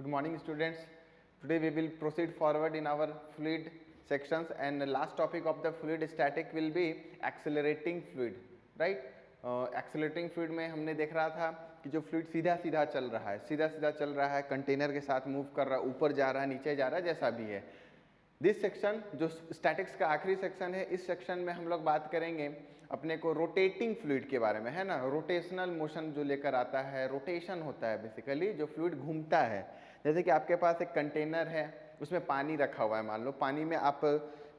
Good morning, students. Today we will proceed forward in our fluid sections, and the last topic of the fluid static will be accelerating fluid, right? Accelerating fluid में हमने देख रहा था कि जो fluid सीधा सीधा चल रहा है, कंटेनर के साथ मूव कर रहा है, ऊपर जा रहा है, नीचे जा रहा है, जैसा भी है। दिस सेक्शन जो स्टैटिक्स का आखिरी सेक्शन है, इस सेक्शन में हम लोग बात करेंगे अपने को रोटेटिंग फ्लूइड के बारे में, है ना। रोटेशनल मोशन जो लेकर आता है, रोटेशन होता है बेसिकली, जो फ्लूइड घूमता है। जैसे कि आपके पास एक कंटेनर है, उसमें पानी रखा हुआ है, मान लो पानी में आप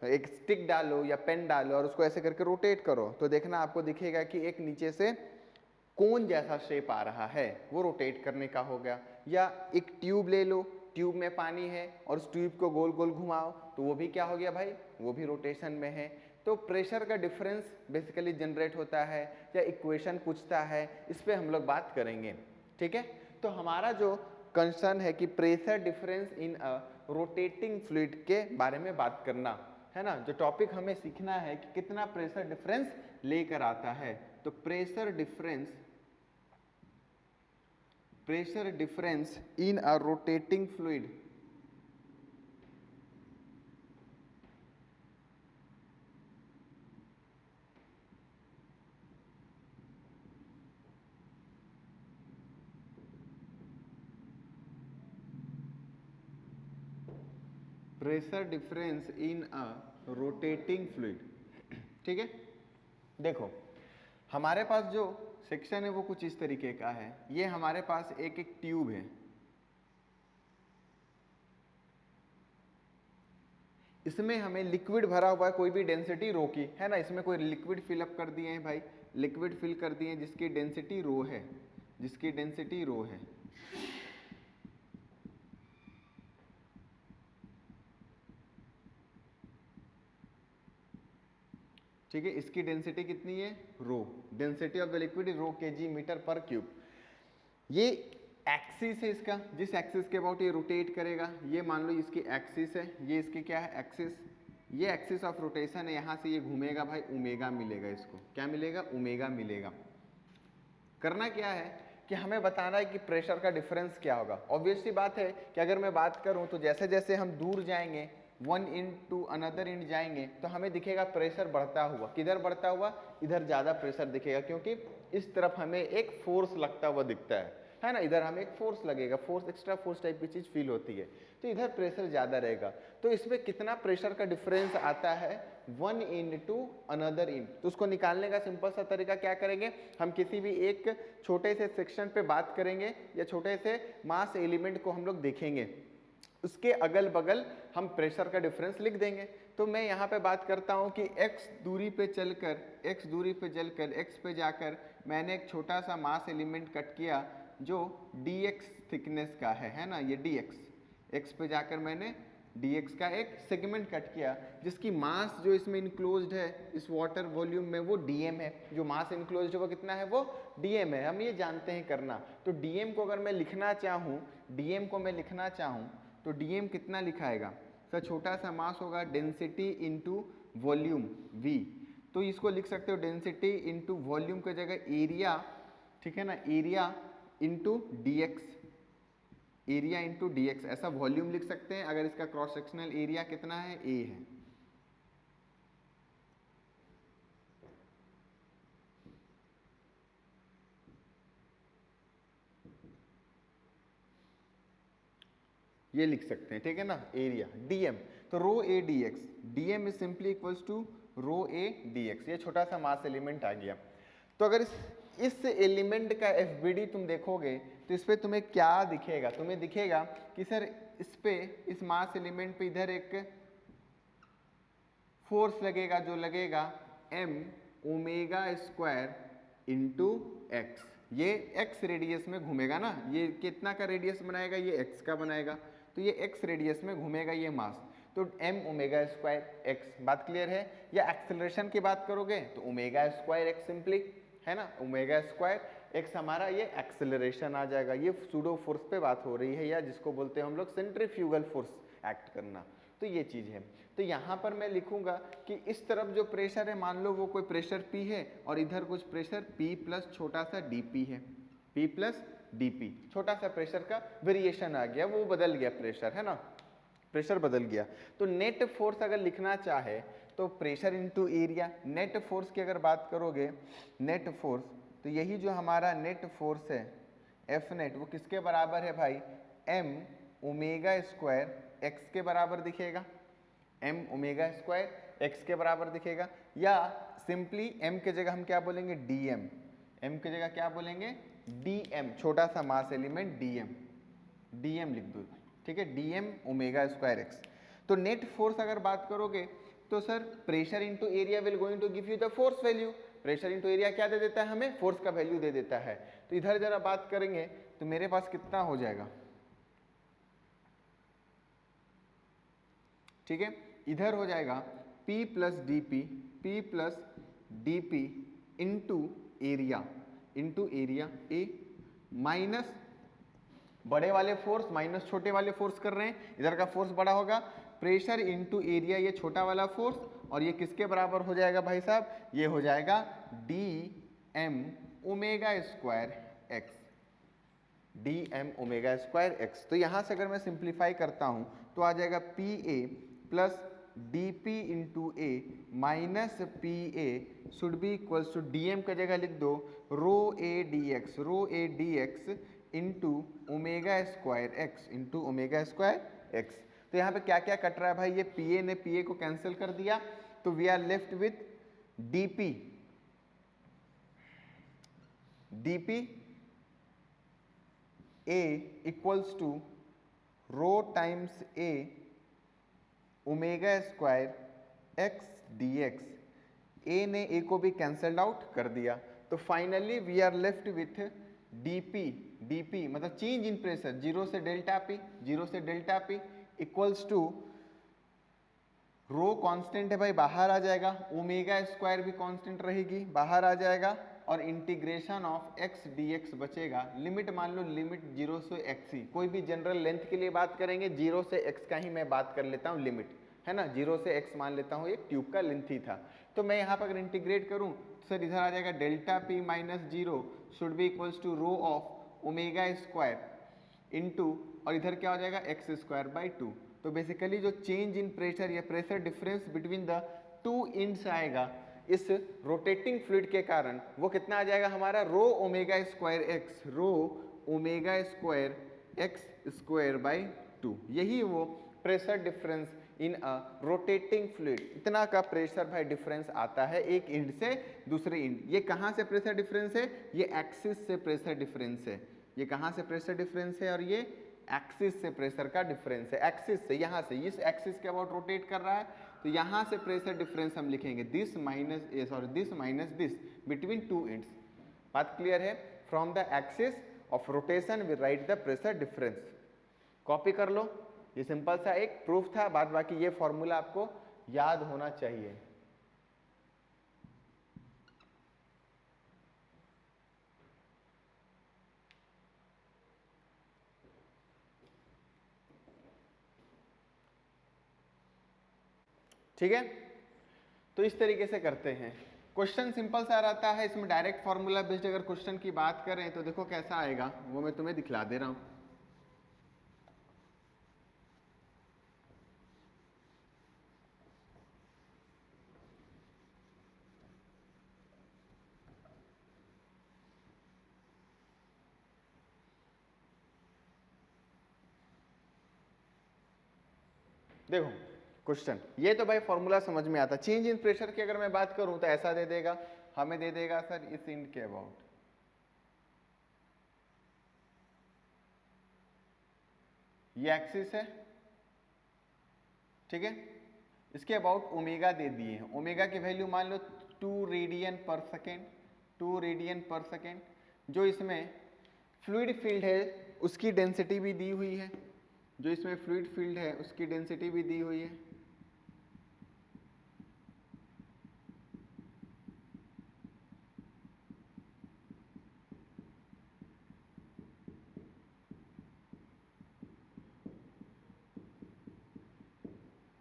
एक स्टिक डालो या पेन डालो और उसको ऐसे करके रोटेट करो, तो देखना आपको दिखेगा कि एक नीचे से कोन जैसा शेप आ रहा है, वो रोटेट करने का हो गया। या एक ट्यूब ले लो, ट्यूब में पानी है और उस ट्यूब को गोल गोल घुमाओ, तो वो भी क्या हो गया भाई, वो भी रोटेशन में है। तो प्रेशर का डिफरेंस बेसिकली जनरेट होता है या इक्वेशन पूछता है, इस पर हम लोग बात करेंगे, ठीक है। तो हमारा जो कंसर्न है कि pressure difference in a rotating fluid के बारे में बात करना, है ना। जो टॉपिक हमें सीखना है कि कितना प्रेशर डिफरेंस लेकर आता है, तो pressure difference in a rotating fluid pressure difference in a rotating fluid, ठीक है। देखो हमारे पास जो सेक्शन है वो कुछ इस तरीके का है। ये हमारे पास एक ट्यूब है, इसमें हमें लिक्विड भरा हुआ है, कोई भी डेंसिटी रो की, है ना। इसमें कोई लिक्विड फिलअप कर दिए हैं भाई, लिक्विड फिल कर दिए हैं जिसकी डेंसिटी रो है, ठीक है। इसकी डेंसिटी कितनी है, rho. Density of the liquid rho kg meter पर क्यूब। ये एक्सिस है इसका, जिस एक्सिस के अबाउट ये रोटेट करेगा, ये मान लो इसकी एक्सिस है, ये इसकी क्या है, एक्सिस। ये एक्सिस ऑफ रोटेशन है, यहाँ से ये घूमेगा भाई, ओमेगा मिलेगा इसको। क्या मिलेगा, ओमेगा मिलेगा। करना क्या है कि हमें बताना है कि प्रेशर का डिफरेंस क्या होगा। ऑब्वियस सी बात है कि अगर मैं बात करूं तो जैसे जैसे हम दूर जाएंगे, one end to another end जाएंगे, तो हमें दिखेगा प्रेशर बढ़ता हुआ। किधर बढ़ता हुआ, इधर ज़्यादा प्रेशर दिखेगा, क्योंकि इस तरफ हमें एक फोर्स लगता हुआ दिखता है ना। इधर हमें एक फोर्स लगेगा, फोर्स, एक्स्ट्रा फोर्स टाइप की चीज़ फील होती है, तो इधर प्रेशर ज़्यादा रहेगा। तो इसमें कितना प्रेशर का डिफरेंस आता है, one end to another end. तो उसको निकालने का सिंपल सा तरीका क्या करेंगे, हम किसी भी एक छोटे से सेक्शन पे बात करेंगे या छोटे से मास एलिमेंट को हम लोग देखेंगे, उसके अगल बगल हम प्रेशर का डिफरेंस लिख देंगे। तो मैं यहाँ पे बात करता हूँ कि x दूरी पे चलकर x पे जाकर मैंने एक छोटा सा मास एलिमेंट कट किया जो dx थिकनेस का है ना। ये dx, x पे जाकर मैंने dx का एक सेगमेंट कट किया, जिसकी मास जो इसमें इंक्लोज्ड है इस वाटर वॉल्यूम में, वो dm है। जो मास इंक्लोज्ड है वो कितना है, वो dm है। हम ये जानते हैं करना। तो dm को अगर मैं लिखना चाहूँ, तो dm कितना लिखाएगा सर, छोटा सा मास होगा, डेंसिटी इंटू वॉल्यूम v। तो इसको लिख सकते हो डेंसिटी इंटू वॉल्यूम की जगह एरिया, ठीक है ना, एरिया इंटू dx, ऐसा वॉल्यूम लिख सकते हैं। अगर इसका क्रॉस सेक्शनल एरिया कितना है, a है। ये लिख सकते हैं, ठीक है ना, एरिया dm। तो rho a dx, dm is simply equals to rho a dx। ये छोटा सा मास एलिमेंट आ गया। तो अगर इस एलिमेंट का FBD तुम देखोगे तो इस पे तुम्हें क्या दिखेगा, तुम्हें दिखेगा कि सर इस पे, इस मास एलिमेंट पे इधर एक फोर्स लगेगा, जो लगेगा m omega square into x. ये x रेडियस में घूमेगा ना, ये कितना का रेडियस बनाएगा, ये x का बनाएगा, तो ये x रेडियस में घूमेगा ये मास। तो m ओमेगा स्क्वायर x, बात क्लियर है। या एक्सेलरेशन की बात करोगे तो ओमेगा स्क्वायर x सिंपली, है ना, ओमेगा स्क्वायर x हमारा ये एक्सेलरेशन आ जाएगा। ये सूडो फोर्स पे बात हो रही है, या जिसको बोलते हैं हम लोग सेंट्रीफ्यूगल फोर्स एक्ट करना। तो ये चीज़ है। तो यहाँ पर मैं लिखूंगा कि इस तरफ जो प्रेशर है, मान लो वो कोई प्रेशर P है और इधर कुछ प्रेशर P प्लस छोटा सा dP है, P प्लस dP, छोटा सा प्रेशर का वेरिएशन आ गया, वो बदल गया प्रेशर, है ना, प्रेशर बदल गया। तो नेट फोर्स अगर लिखना चाहे तो pressure into area, net force की अगर बात करोगे, नेट फोर्स, तो यही जो हमारा नेट फोर्स है एफ नेट, वो किसके बराबर है भाई, m ओमेगा स्क्वायर x के बराबर दिखेगा, m ओमेगा स्क्वायर x के बराबर दिखेगा, या सिंपली m के जगह हम क्या बोलेंगे, dm, m के जगह क्या बोलेंगे, dm, छोटा सा मास एलिमेंट dm लिख दो, ठीक है, dm ओमेगा स्क्वायर x। तो नेट फोर्स अगर बात करोगे तो sir pressure into area will going to give you the force value, pressure into area क्या दे देता है हमें, फोर्स का वैल्यू दे देता है। तो इधर जरा बात करेंगे तो मेरे पास कितना हो जाएगा, ठीक है, इधर हो जाएगा P plus D P into area A minus बड़े वाले फोर्स माइनस छोटे वाले फोर्स कर रहे हैं, इधर का फोर्स बड़ा होगा, प्रेशर इनटू एरिया ये छोटा वाला फोर्स, और ये किसके बराबर हो जाएगा भाई साहब, ये हो जाएगा dm omega square x, dm omega square x। तो यहाँ से अगर मैं सिंप्लीफाई करता हूँ तो आ जाएगा PA plus dP into A minus PA should be equals to dm का जगह लिख दो rho A D X into omega square X. तो यहाँ पे क्या क्या कट रहा है भाई, ये PA ने PA को कैंसिल कर दिया, तो we are left with dP A equals to rho times A omega square X dx, A ने A को भी कैंसल्ड आउट कर दिया। तो finally we are left with dP मतलब चेंज इन प्रेशर, जीरो से delta P equals to rho constant है भाई, बाहर आ जाएगा, ओमेगा स्क्वायर भी कांस्टेंट रहेगी, बाहर आ जाएगा, और इंटीग्रेशन ऑफ x dx बचेगा। लिमिट मान लो लिमिट 0 से x ही, कोई भी जनरल लेंथ के लिए बात करेंगे 0 से x का ही मैं बात कर लेता हूँ लिमिट, है ना, 0 से x मान लेता हूँ, एक ट्यूब का लेंथ ही था। तो मैं यहाँ पर अगर इंटीग्रेट करूँ तो सर इधर आ जाएगा delta P minus 0 should be equals to rho of omega square into, और इधर क्या हो जाएगा x स्क्वायर बाई 2। तो बेसिकली जो चेंज इन प्रेशर या pressure difference between the two ends आएगा इस रोटेटिंग फ्लूइड के कारण, वो कितना आ जाएगा हमारा, रो omega square X square by 2। यही वो pressure difference in a rotating fluid, इतना का प्रेशर भाई डिफरेंस आता है एक इंड से दूसरे इंड। ये कहाँ से प्रेशर डिफरेंस है, ये एक्सिस से प्रेशर डिफरेंस है, ये कहाँ से प्रेशर डिफरेंस है, और ये एक्सिस से प्रेशर का डिफरेंस है, एक्सिस से, यहाँ से इस एक्सिस के अबाउट रोटेट कर रहा है, तो यहाँ से प्रेशर डिफरेंस हम लिखेंगे this minus this between two ends. बात क्लियर है, from the axis of rotation we write the pressure difference. Copy कर लो, ये सिंपल सा एक प्रूफ था, बाद बाकी ये फॉर्मूला आपको याद होना चाहिए। ठीक है, तो इस तरीके से करते हैं। क्वेश्चन सिंपल सा रहता है, इसमें डायरेक्ट फॉर्मूला बेस्ड अगर क्वेश्चन की बात करें तो देखो कैसा आएगा, वो मैं तुम्हें दिखला दे रहा हूं। देखो क्वेश्चन, ये तो भाई फॉर्मूला समझ में आता, चेंज इन प्रेशर की अगर मैं बात करूं तो ऐसा दे देगा, हमें दे देगा सर इस इंड के अबाउट, ये एक्सिस है, ठीक है, इसके अबाउट ओमेगा दे दिए हैं, ओमेगा की वैल्यू मान लो 2 रेडियन पर सेकेंड, जो इसमें फ्लूइड फील्ड है उसकी डेंसिटी भी दी हुई है, जो इसमें फ्लूइड फील्ड है उसकी डेंसिटी भी दी हुई है,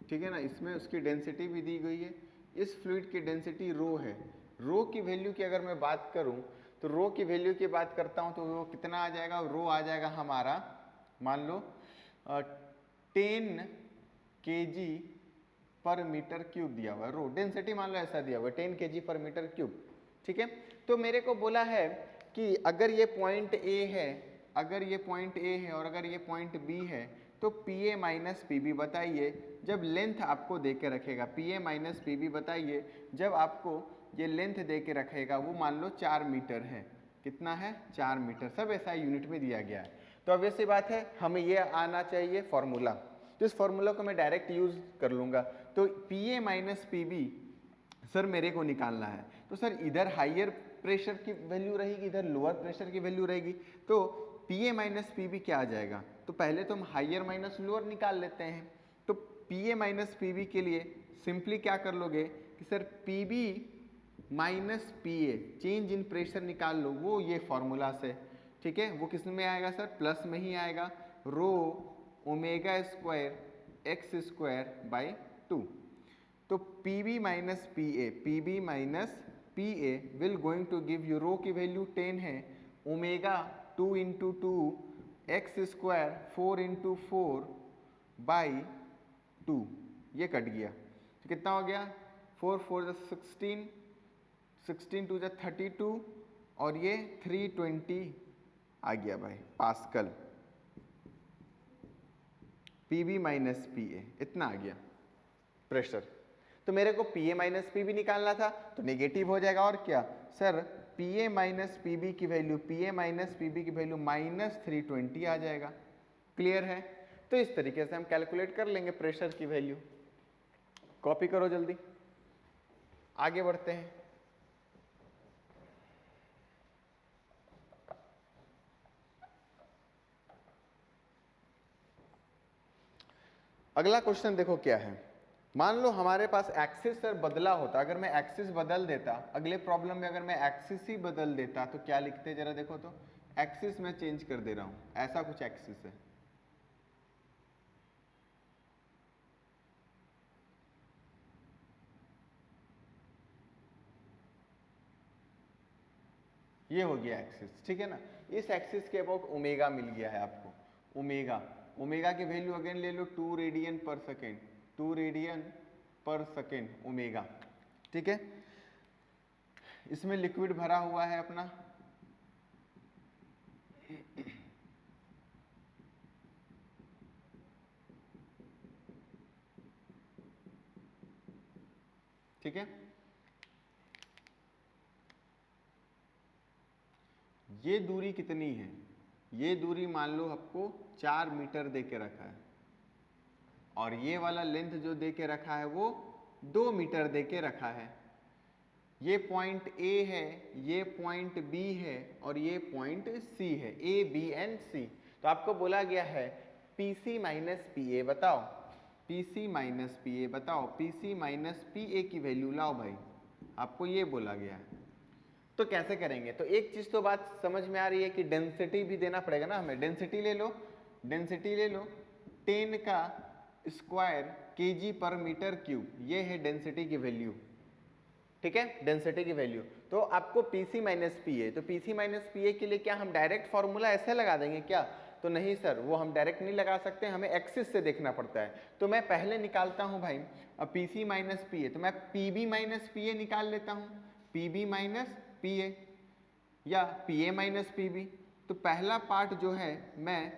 ठीक है ना, इसमें उसकी डेंसिटी भी दी गई है। इस फ्लूइड की डेंसिटी रो है, रो की वैल्यू की अगर मैं बात करूं तो रो की वैल्यू की बात करता हूँ तो वो कितना आ जाएगा, रो आ जाएगा हमारा मान लो 10 kg पर मीटर क्यूब दिया हुआ है, रो डेंसिटी मान लो ऐसा दिया हुआ है 10 kg पर मीटर क्यूब। ठीक है, तो मेरे को बोला है कि अगर ये पॉइंट ए है, अगर ये पॉइंट ए है और अगर ये पॉइंट बी है तो P A minus P B बताइए जब लेंथ आपको दे के रखेगा, P A minus P B बताइए जब आपको ये लेंथ दे के रखेगा, वो मान लो 4 मीटर है, कितना है 4 मीटर, सब ऐसा यूनिट में दिया गया है। तो अब ऐसी बात है हमें ये आना चाहिए फॉर्मूला, तो इस फॉर्मूला को मैं डायरेक्ट यूज कर लूँगा। तो P A minus P B sir मेरे को निकालना है, तो सर इधर हाइयर प्रेशर की वैल्यू रहेगी, इधर लोअर प्रेशर की वैल्यू रहेगी, तो P A minus P B क्या आ जाएगा, तो पहले तो हम हाइयर माइनस लोअर निकाल लेते हैं। तो P A minus P B के लिए सिंपली क्या कर लोगे कि sir P B minus P A change in pressure निकाल लो, वो ये फॉर्मूला से, ठीक है, वो किस में आएगा सर, प्लस में ही आएगा, rho omega square X square by 2। तो P B minus P B minus P A will going to give you, rho की वैल्यू 10 है, omega 2 into 2 X square 4 into 4 by 2, ये कट गया तो कितना हो गया 4 4 16, 16 2 32 और ये 320 आ गया भाई Pascal, P B minus P A इतना आ गया प्रेशर। तो मेरे को P A minus P B निकालना था तो नेगेटिव हो जाएगा, और क्या sir P A minus P B की value, P A minus P B की वैल्यू माइनस 320 आ जाएगा। क्लियर है, तो इस तरीके से हम कैलकुलेट कर लेंगे प्रेशर की वैल्यू। कॉपी करो जल्दी, आगे बढ़ते हैं। अगला क्वेश्चन देखो क्या है, मान लो हमारे पास एक्सिस सर बदला होता, अगर मैं एक्सिस बदल देता, अगले प्रॉब्लम में अगर मैं एक्सिस ही बदल देता तो क्या लिखते जरा देखो तो, एक्सिस मैं चेंज कर दे रहा हूं, ऐसा कुछ एक्सिस है, ये हो गया एक्सिस, ठीक है ना। इस एक्सिस के अबाउट ओमेगा मिल गया है आपको, ओमेगा, ओमेगा की वैल्यू अगेन ले लो 2 रेडियन पर सेकेंड, 2 रेडियन पर सेकेंड ओमेगा, ठीक है। इसमें लिक्विड भरा हुआ है अपना, ठीक है। ये दूरी कितनी है, ये दूरी मान लो आपको 4 मीटर दे के रखा है, और ये वाला लेंथ जो दे के रखा है वो 2 मीटर दे के रखा है। ये पॉइंट ए है, ये पॉइंट बी है और ये पॉइंट सी है, ए बी एंड सी। तो आपको बोला गया है P C minus P A बताओ, P C minus P A बताओ, P C minus P A की वैल्यू लाओ भाई, आपको ये बोला गया है। तो कैसे करेंगे, तो एक चीज तो बात समझ में आ रही है कि डेंसिटी भी देना पड़ेगा ना हमें, डेंसिटी ले लो, डेंसिटी ले लो 10 का स्क्वायर केजी पर मीटर क्यूब, ये है डेंसिटी की वैल्यू, ठीक है, डेंसिटी की वैल्यू। तो आपको पीसी माइनस पी ए, तो पीसी माइनस पी ए के लिए क्या हम डायरेक्ट फॉर्मूला ऐसे लगा देंगे क्या, तो नहीं सर, वो हम डायरेक्ट नहीं लगा सकते, हमें एक्सिस से देखना पड़ता है। तो मैं पहले निकालता हूं भाई, अब पीसी माइनस पी ए, तो मैं पीबी माइनस पी ए निकाल लेता हूं, पीबी माइनस पी ए या P A minus P B. तो पहला पार्ट जो है मैं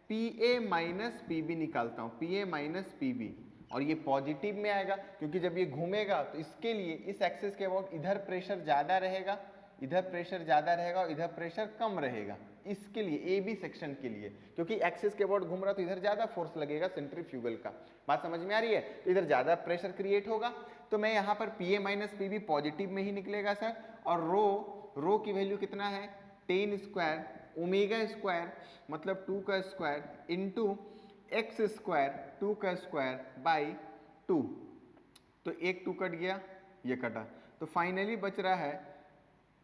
P A minus P B निकालता हूँ, P A minus P B, और ये पॉजिटिव में आएगा क्योंकि जब ये घूमेगा तो इसके लिए इस एक्सिस के अबाउट इधर प्रेशर ज़्यादा रहेगा, इधर प्रेशर ज़्यादा रहेगा और इधर प्रेशर कम रहेगा, इसके लिए ए बी सेक्शन के लिए, क्योंकि एक्सिस के अबाउट घूम रहा तो इधर ज़्यादा फोर्स लगेगा सेंट्रीफ्यूगल का। बात समझ में आ रही है, तो इधर ज़्यादा प्रेशर क्रिएट होगा, तो मैं यहाँ पर P A minus P B positive में ही निकलेगा सर, और रो की वैल्यू कितना है 10 स्क्वायर ओमेगा स्क्वायर मतलब 2 का स्क्वायर इंटू एक्स स्क्वायर 2 का स्क्वायर बाई 2, तो एक 2 कट गया, ये कटा, तो फाइनली बच रहा है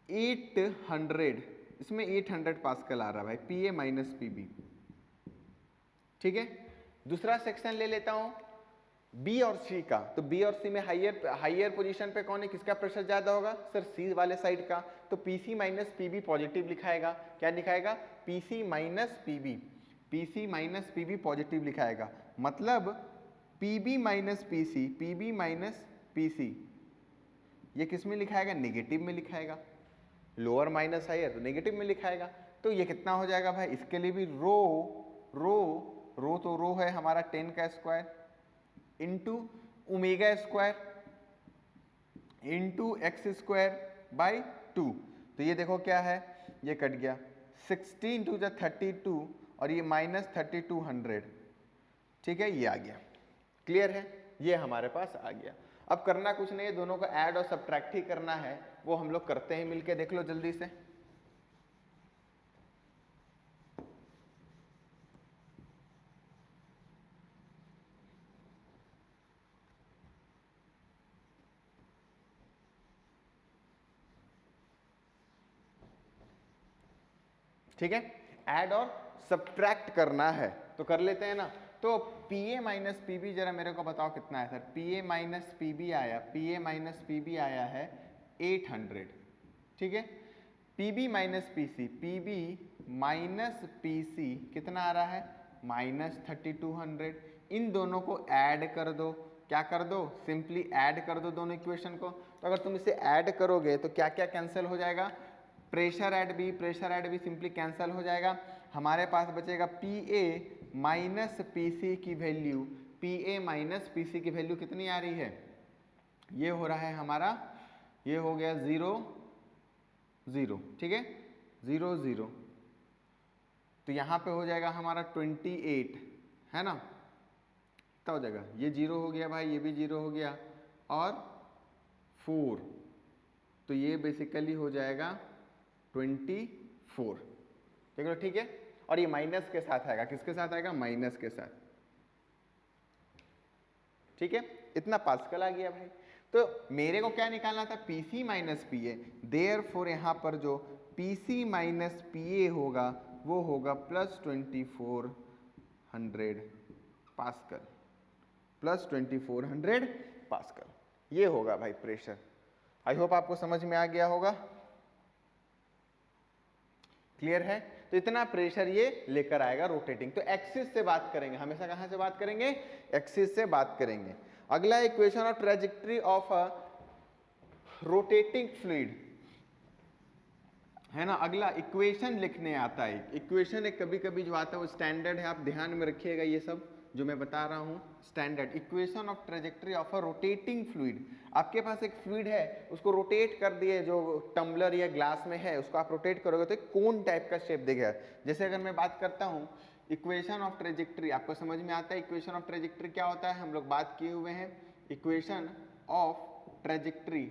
800, इसमें 800 पास्कल आ रहा है भाई, P A minus P B, ठीक है। दूसरा सेक्शन ले लेता हूं बी और सी का, तो बी और सी में हाइयर पोजीशन पे कौन है, किसका प्रेशर ज्यादा होगा सर, सी वाले साइड का, तो PC माइनस पीबी पॉजिटिव लिखाएगा। क्या लिखाएगा? PC minus PB, PC minus PB positive लिखाएगा। मतलब PB minus PC, PB minus PC ये किस में लिखाएगा? नेगेटिव में लिखाएगा। लोअर माइनस हायर तो नेगेटिव में लिखाएगा। तो ये कितना हो जाएगा भाई? इसके लिए भी रो तो रो है हमारा 10 का square into omega square into X square by 2। तो ये देखो क्या है, ये कट गया 16 टू 32 और ये माइनस 3200। ठीक है, ये आ गया। क्लियर है? ये हमारे पास आ गया। अब करना कुछ नहीं है, दोनों को ऐड और सब्ट्रैक्ट ही करना है, वो हम लोग करते हैं मिलके। देख लो जल्दी से। ठीक है, ऐड और सब्ट्रैक्ट करना है तो कर लेते हैं ना। तो PA माइनस पीबी जरा मेरे को बताओ कितना है सर? PA माइनस पीबी आया, PA माइनस पीबी आया है 800। ठीक है, PB minus PC, PB minus PC कितना आ रहा है? माइनस 3200। इन दोनों को ऐड कर दो। क्या कर दो? सिंपली ऐड कर दो दोनों इक्वेशन को। तो अगर तुम इसे ऐड करोगे तो क्या क्या कैंसिल हो जाएगा? Pressure at be simply cancel हो जाएगा। हमारे पास बचेगा PA माइनस PC की वैल्यू, PA माइनस PC की वैल्यू कितनी आ रही है? ये हो रहा है हमारा, ये हो गया 0 0। ठीक है, 0 0। तो यहाँ पे हो जाएगा हमारा 28, है ना? कितना हो जाएगा? ये 0 हो गया भाई, ये भी 0 हो गया और 4। तो ये बेसिकली हो जाएगा 24। देख लो, ठीक है। और ये माइनस के साथ आएगा। किसके साथ आएगा? माइनस के साथ। ठीक है, इतना पास्कल आ गया भाई। तो मेरे को क्या निकालना था? PC minus PA। देयरफॉर यहाँ पर जो PC माइनस PA होगा वो होगा प्लस 2400 पास्कल, प्लस 2400 पास्कल। ये होगा भाई प्रेशर। आई होप आपको समझ में आ गया होगा। क्लियर है? तो इतना प्रेशर ये लेकर आएगा रोटेटिंग। तो एक्सिस से बात करेंगे, हमेशा कहां से बात करेंगे? एक्सिस से बात करेंगे। अगला equation of trajectory of a rotating fluid है ना। अगला इक्वेशन लिखने आता है। इक्वेशन एक कभी कभी जो आता है वो स्टैंडर्ड है, आप ध्यान में रखिएगा। ये सब जो मैं बता रहा हूँ standard. Equation of trajectory of a rotating fluid. आपके पास एक फ्लूइड है, उसको रोटेट कर दिए, जो टम्बलर या ग्लास में है उसको आप रोटेट करोगे तो एक कोन टाइप का शेप देगा। जैसे अगर मैं बात करता हूँ इक्वेशन ऑफ ट्रेजेक्टरी, आपको समझ में आता है इक्वेशन ऑफ ट्रेजेक्टरी क्या होता है? हम लोग बात किए हुए हैं equation of trajectory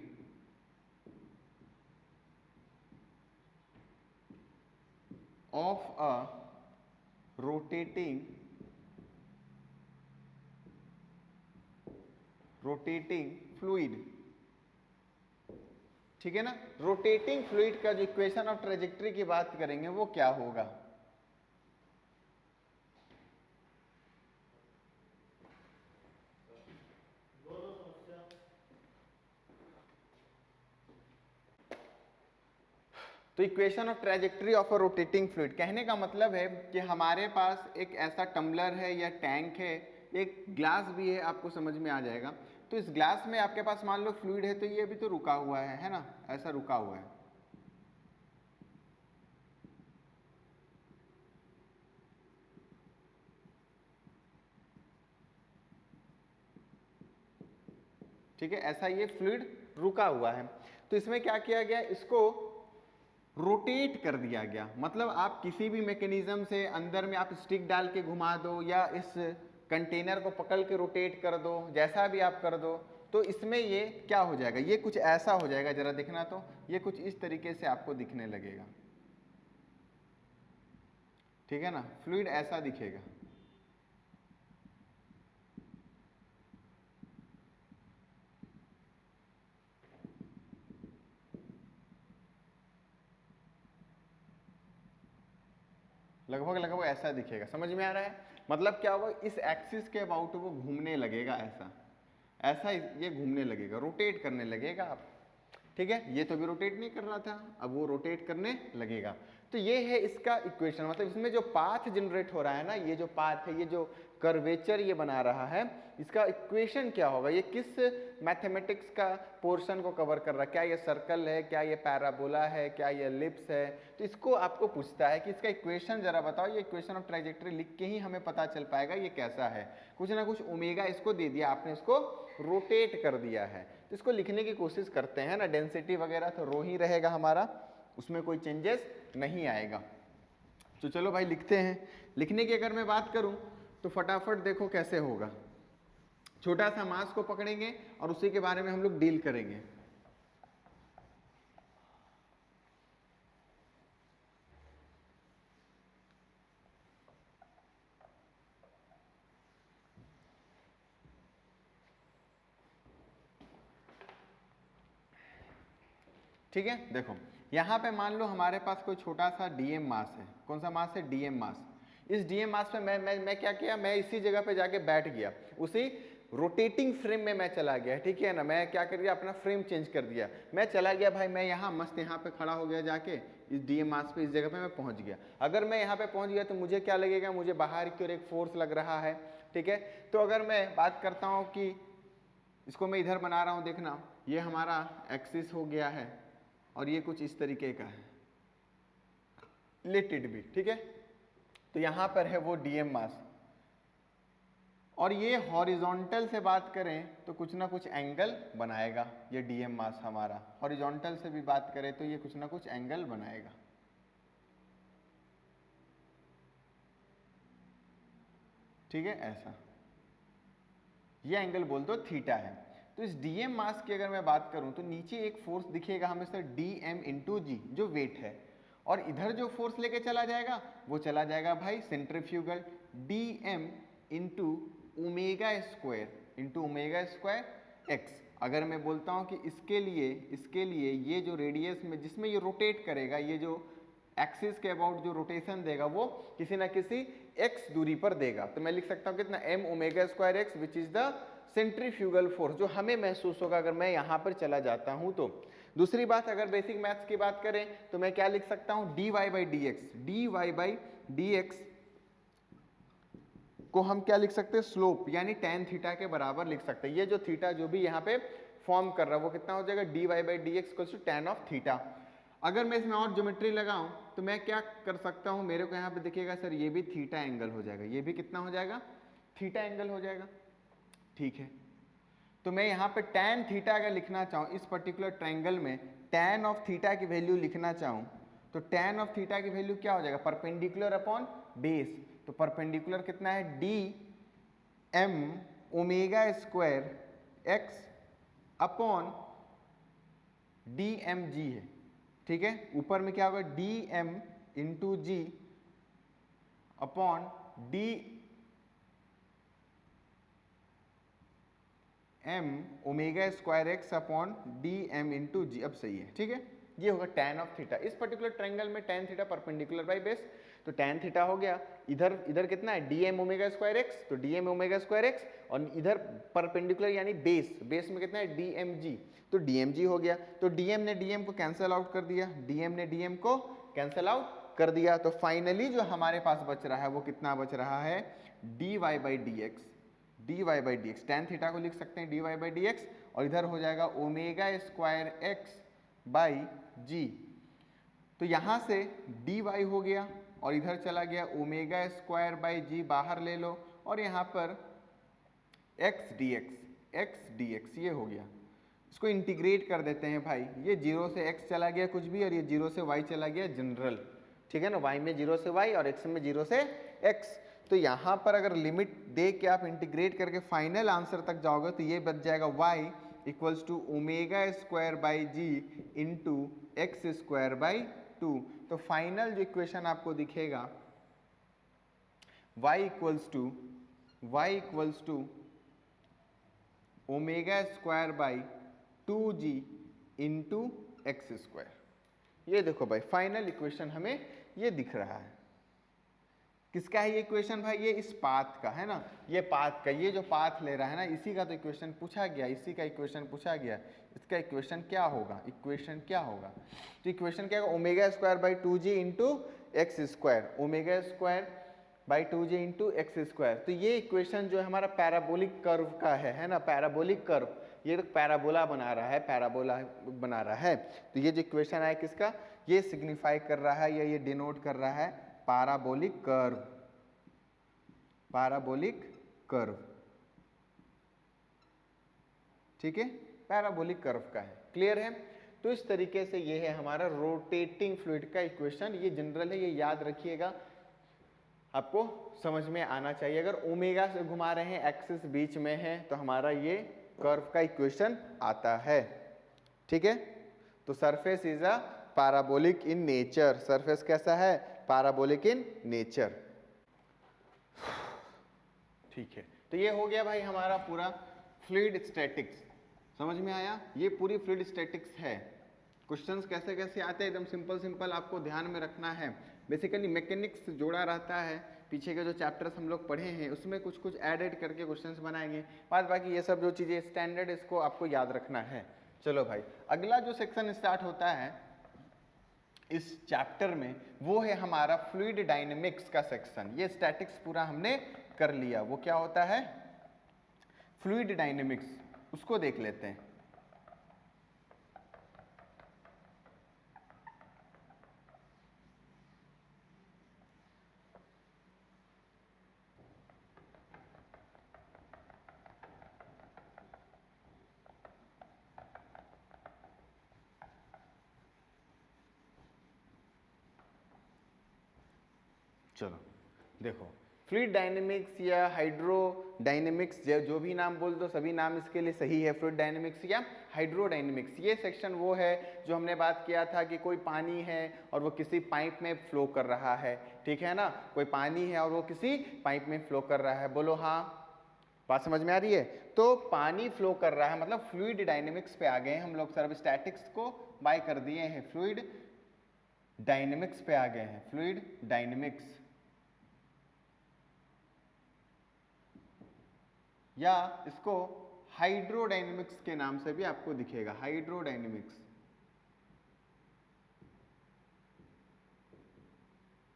of a rotating fluid. ठीक है ना। रोटेटिंग फ्लूइड का जो इक्वेशन ऑफ ट्रेजेक्टरी की बात करेंगे वो क्या होगा? तो equation of trajectory of a rotating fluid कहने का मतलब है कि हमारे पास एक ऐसा टम्बलर है या टैंक है, एक ग्लास भी है, आपको समझ में आ जाएगा। तो इस ग्लास में आपके पास मान लो फ्लूइड है, तो ये भी तो रुका हुआ है ना, ऐसा रुका हुआ है। ठीक है, ऐसा ये फ्लूइड रुका हुआ है। तो इसमें क्या किया गया? इसको रोटेट कर दिया गया। मतलब आप किसी भी मैकेनिज्म से अंदर में आप स्टिक डाल के घुमा दो या इस कंटेनर को पकड़ के रोटेट कर दो, जैसा भी आप कर दो, तो इसमें ये क्या हो जाएगा? ये कुछ ऐसा हो जाएगा। जरा देखना, तो ये कुछ इस तरीके से आपको दिखने लगेगा। ठीक है ना, फ्लूइड ऐसा दिखेगा। लगभग लगभग ऐसा दिखेगा। समझ में आ रहा है? मतलब क्या होगा? इस एक्सिस के अबाउट वो घूमने लगेगा, ऐसा ऐसा ये घूमने लगेगा, रोटेट करने लगेगा। आप ठीक है, ये तो भी रोटेट नहीं कर रहा था, अब वो रोटेट करने लगेगा। तो ये है इसका इक्वेशन, मतलब इसमें जो पाथ जनरेट हो रहा है ना, ये जो पाथ है, ये जो कर्वेचर ये बना रहा है, इसका इक्वेशन क्या होगा, ये किस मैथमेटिक्स का पोर्शन को कवर कर रहा है, क्या ये सर्कल है, क्या ये पैराबोला है, क्या ये एलिप्स है। तो इसको आपको पूछता है कि इसका इक्वेशन जरा बताओ, ये इक्वेशन ऑफ ट्राइजेक्टरी लिख के ही हमें पता चल पाएगा ये कैसा है। कुछ ना कुछ ओमेगा इसको दे दिया आपने, इसको रोटेट कर दिया है। तो इसको लिखने की कोशिश करते हैं ना, डेंसिटी वगैरह तो रो ही रहेगा हमारा, उसमें कोई चेंजेस नहीं आएगा। तो चलो भाई लिखते हैं। लिखने की अगर मैं बात करूं तो फटाफट देखो कैसे होगा। छोटा सा मास को पकड़ेंगे और उसी के बारे में हम लोग डील करेंगे। ठीक है, देखो यहाँ पे मान लो हमारे पास कोई छोटा सा डीएम मास है। कौन सा मास है? डीएम मास। इस डीएम मास पे मैं क्या किया, मैं इसी जगह पे जाके बैठ गया, उसी रोटेटिंग फ्रेम में मैं चला गया। ठीक है ना, मैं क्या कर दिया, अपना फ्रेम चेंज कर दिया, मैं चला गया भाई, मैं यहाँ मस्त यहाँ पे खड़ा हो गया जाके इस डीएम मास पे, इस जगह पे मैं पहुँच गया। अगर मैं यहाँ पे पहुँच गया तो मुझे क्या लगेगा, मुझे बाहर की ओर एक फोर्स लग रहा है। ठीक है, तो अगर मैं बात करता हूँ कि इसको मैं इधर बना रहा हूँ, देखना ये हमारा एक्सिस हो गया है और ये कुछ इस तरीके का है, लेट इट बी। ठीक है, तो यहां पर है वो डीएम मास, और ये हॉरिजॉन्टल से बात करें तो कुछ ना कुछ एंगल बनाएगा। ये डीएम मास हमारा हॉरिजॉन्टल से भी बात करें तो ये कुछ ना कुछ एंगल बनाएगा। ठीक है, ऐसा ये एंगल बोल दो थीटा है। तो इस डीएम मास की अगर मैं बात करूं तो नीचे एक फोर्स दिखेगा हमें सर, डीएम इंटू जी, जो वेट है, और इधर जो फोर्स लेके चला जाएगा वो चला जाएगा भाई centrifugal, DM into omega square x. अगर मैं बोलता हूं कि इसके लिए ये जो रेडियस में जिसमें ये रोटेट करेगा, ये जो एक्सिस के अबाउट जो रोटेशन देगा वो किसी ना किसी एक्स दूरी पर देगा, तो मैं लिख सकता हूं कितना, M omega square X, which is the centrifugal force, जो हमें महसूस होगा अगर मैं यहां पर चला जाता हूं तो। दूसरी बात, अगर बेसिक मैथ्स की बात करें तो मैं क्या लिख सकता हूं, dy बाई डी एक्स को हम क्या लिख सकते हैं, स्लोप, यानी tan थीटा के बराबर लिख सकते हैं। ये जो थीटा जो भी यहाँ पे फॉर्म कर रहा है वो कितना हो जाएगा, dy by D X equals to tan of theta. अगर मैं इसमें और ज्योमेट्री लगाऊं तो मैं क्या कर सकता हूं, मेरे को यहाँ पे दिखेगा सर ये भी थीटा एंगल हो जाएगा, ये भी कितना हो जाएगा, थीटा एंगल हो जाएगा। ठीक है, तो मैं यहाँ पे tan थीटा अगर लिखना चाहूँ, इस पर्टिकुलर ट्रायंगल में tan ऑफ थीटा की वैल्यू लिखना चाहूँ तो tan ऑफ थीटा की वैल्यू क्या हो जाएगा, परपेंडिकुलर अपॉन बेस। तो परपेंडिकुलर कितना है, D M omega square X upon D M G है। ठीक है, ऊपर में क्या होगा, D M into G upon D M omega square X upon D M into G. अब सही है, ठीक है, ये होगा tan ऑफ थीटा। इस पर्टिकुलर ट्रायंगल में tan theta perpendicular by base, तो tan थीटा हो गया, इधर कितना है, D M omega square X, तो D M omega square X, और इधर परपेंडिकुलर यानी बेस में कितना है, डी एम जी, तो डी एम जी हो गया। तो डी एम ने डी एम को कैंसिल आउट कर दिया, डी एम ने डी एम को कैंसिल आउट कर दिया, तो फाइनली जो हमारे पास बच रहा है वो कितना बच रहा है, D Y by D X, tan theta को लिख सकते हैं dy बाई डी एक्स, और इधर हो जाएगा ओमेगा स्क्वायर एक्स बाई जी। तो यहाँ से dy हो गया और इधर चला गया ओमेगा स्क्वायर बाई जी, बाहर ले लो, और यहाँ पर x dx ये हो गया। इसको इंटीग्रेट कर देते हैं भाई, ये 0 से x चला गया कुछ भी, और ये 0 से y चला गया जनरल। ठीक है ना, y में 0 से y और x में 0 से x। तो यहाँ पर अगर लिमिट दे के आप इंटीग्रेट करके फाइनल आंसर तक जाओगे तो ये बच जाएगा y equals to omega square by G into X square by 2। तो फाइनल जो इक्वेशन आपको दिखेगा y equals to omega square by 2g into X square. ये देखो भाई फाइनल इक्वेशन हमें ये दिख रहा है। किसका है ये इक्वेशन भाई? ये इस पाथ का है ना, ये पाथ का, ये जो पाथ ले रहा है ना, इसी का तो इक्वेशन पूछा गया, इसी का इक्वेशन पूछा गया। इसका इक्वेशन क्या होगा? इक्वेशन क्या होगा? तो इक्वेशन क्या होगा? Omega square by 2g into X square, omega square by 2g into X square. तो ये इक्वेशन जो है हमारा पैराबोलिक कर्व का है ना, पैराबोलिक कर्व, ये पैराबोला बना रहा है, पैराबोला बना रहा है। तो ये जो इक्वेशन है किसका? ये सिग्निफाई कर रहा है या ये डिनोट कर रहा है पैराबोलिक कर्व, पैराबोलिक कर्व, ठीक है, पैराबोलिक कर्व का है। क्लियर है? तो इस तरीके से ये है हमारा रोटेटिंग फ्लूइड का इक्वेशन। ये जनरल है, ये याद रखिएगा, आपको समझ में आना चाहिए। अगर ओमेगा से घुमा रहे हैं, एक्सिस बीच में है, तो हमारा ये कर्व का इक्वेशन आता है, ठीक है। तो surface is a parabolic in nature, surface कैसा है? पैराबोलिक इन नेचर, ठीक है। तो ये हो गया भाई हमारा पूरा फ्लूइड स्टैटिक्स, समझ में आया? ये पूरी फ्लूइड स्टैटिक्स है। क्वेश्चंस कैसे कैसे आते हैं एकदम सिंपल सिंपल आपको ध्यान में रखना है। बेसिकली मैकेनिक्स जोड़ा रहता है, पीछे के जो चैप्टर्स हम लोग पढ़े हैं उसमें कुछ कुछ ऐड करके क्वेश्चंस बनाएंगे, बाद बाकी ये सब जो चीज़ें स्टैंडर्ड, इसको आपको याद रखना है। चलो भाई, अगला जो सेक्शन स्टार्ट होता है इस चैप्टर में वो है हमारा फ्लूइड डायनेमिक्स का सेक्शन। ये स्टैटिक्स पूरा हमने कर लिया, वो क्या होता है? फ्लूइड डायनेमिक्स, उसको देख लेते हैं। चलो देखो, फ्लूइड डायनेमिक्स या हाइड्रोडायनेमिक्स, जो भी नाम बोल दो, सभी नाम इसके लिए सही है। फ्लूइड डायनेमिक्स या हाइड्रोडायनेमिक्स, ये सेक्शन वो है जो हमने बात किया था कि कोई पानी है और वो किसी पाइप में फ्लो कर रहा है, ठीक है ना। कोई पानी है और वो किसी पाइप में फ्लो कर रहा है, बोलो हाँ, बात समझ में आ रही है? तो पानी फ्लो कर रहा है मतलब फ्लूइड डायनेमिक्स पे आ गए हम लोग। सर स्टैटिक्स को बाय कर दिए हैं, फ्लूइड डायनेमिक्स पे आ गए हैं, फ्लूइड डायनेमिक्स, या इसको हाइड्रोडायनेमिक्स के नाम से भी आपको दिखेगा, हाइड्रोडायनेमिक्स।